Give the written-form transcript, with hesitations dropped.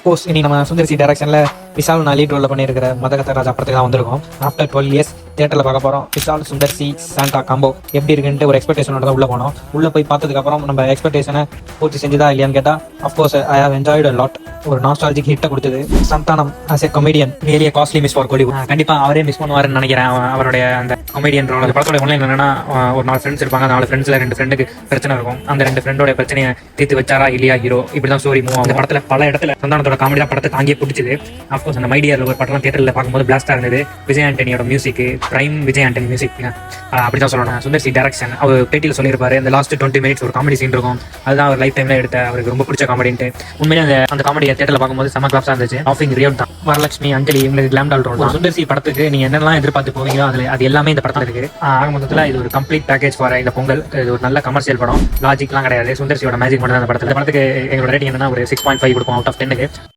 Of course இனி நம்ம சுந்தர்சி டைரக்ஷனில் விஷால் நான் லீட் ரோலில் பண்ணியிருக்கிற மதகத ராஜா படத்துக்கு தான் வந்திருக்கோம். ஆஃப்டர் 12 இயர்ஸ் தியேட்டரில் பார்க்க போகிறோம். விஷால் சுந்தர்சி சாண்டா காம்போ எப்படி இருக்குன்ட்டு ஒரு எக்ஸ்பெக்டேஷனோட தான் உள்ளே போனோம். உள்ளே போய் பார்த்ததுக்கப்புறம் நம்ம எக்ஸ்பெக்டேஷனை பூர்த்தி செஞ்சுதா இல்லையான்னு கேட்டால் of course I have enjoyed a lot. ஒரு நாஸ்டாலஜிக் ஹிட்டை கொடுத்தது. Santhanam as a comedian really costly miss for Kollywood. கண்டிப்பாக அவரே மிஸ் பண்ணுவாருன்னு நினைக்கிறேன். அவருடைய அந்த கமெடியன் ரோல். அந்த படத்தோட ஒன்லைன் என்னன்னா, ஒரு 4 ஃப்ரெண்ட்ஸ் இருப்பாங்க. 4 ஃப்ரெண்ட்ஸில் 2 ஃப்ரெண்டுக்கு பிரச்சனை இருக்கும். அந்த 2 ஃப்ரெண்டோட பிரச்சனையை தீர்த்து வச்சாரா இல்லையா ஹீரோ, இப்படி தான் ஸ்டோரி மூவ். அந்த படத்தில் பல இடத்துல சந்தானத்தோட காமெடி தான் படத்தை தாங்கியே பிடிச்சது. அஃப்கோர்ஸ் அந்த மைடியர் ஒரு படம் தியேட்டரில் பார்க்கும்போது பிளாஸ்டாக இருந்தது. விஜய் ஆண்டனியோட music, prime Vijay Antony music, அப்படி தான் சொல்லணும். சுந்தர்சி டைரக்ஷன். அவர் பேட்டியில் சொல்லியிருப்பாரு, இந்த லாஸ்ட் 20 மினிட்ஸ் ஒரு காமெடி சீன் இருக்கும், அதுதான் அவர் லைஃப் டைம்ல எடுத்த அவருக்கு ரொம்ப பிடிச்ச காமெடின்ட்டு. உண்மையிலே அந்த காமெடியை தியேட்டரில் பார்க்கும்போது செம கிளாப்ஸாக இருந்துச்சு. ஆஃபிங் ரியோட் தான். வரலட்சுமி, அஞ்சலி இவங்களுக்கு கிளாம்டால் ரோல் தான். சுந்தர்சி படத்துக்கு நீங்க என்னெல்லாம் எதிர்பார்த்து போவீங்களோ அது எல்லாமே இந்த படத்தில் இருக்கு. ஆக மொத்தத்தில் இது ஒரு கம்ப்ளீட் பேக்கேஜ் ஃபார் இந்த பொங்கல். இது ஒரு நல்ல கமர்ஷியல் படம். லாஜிக்லாம் கிடையாது. சுந்தர்சியோட மேஜிக் மட்டும் தான் இந்த படத்தில். இந்த படத்துக்கு எங்களோட ரேட்டிங் என்னன்னா ஒரு 6.5 கொடுப்போம் அவுட் ஆஃப் 10க்கு.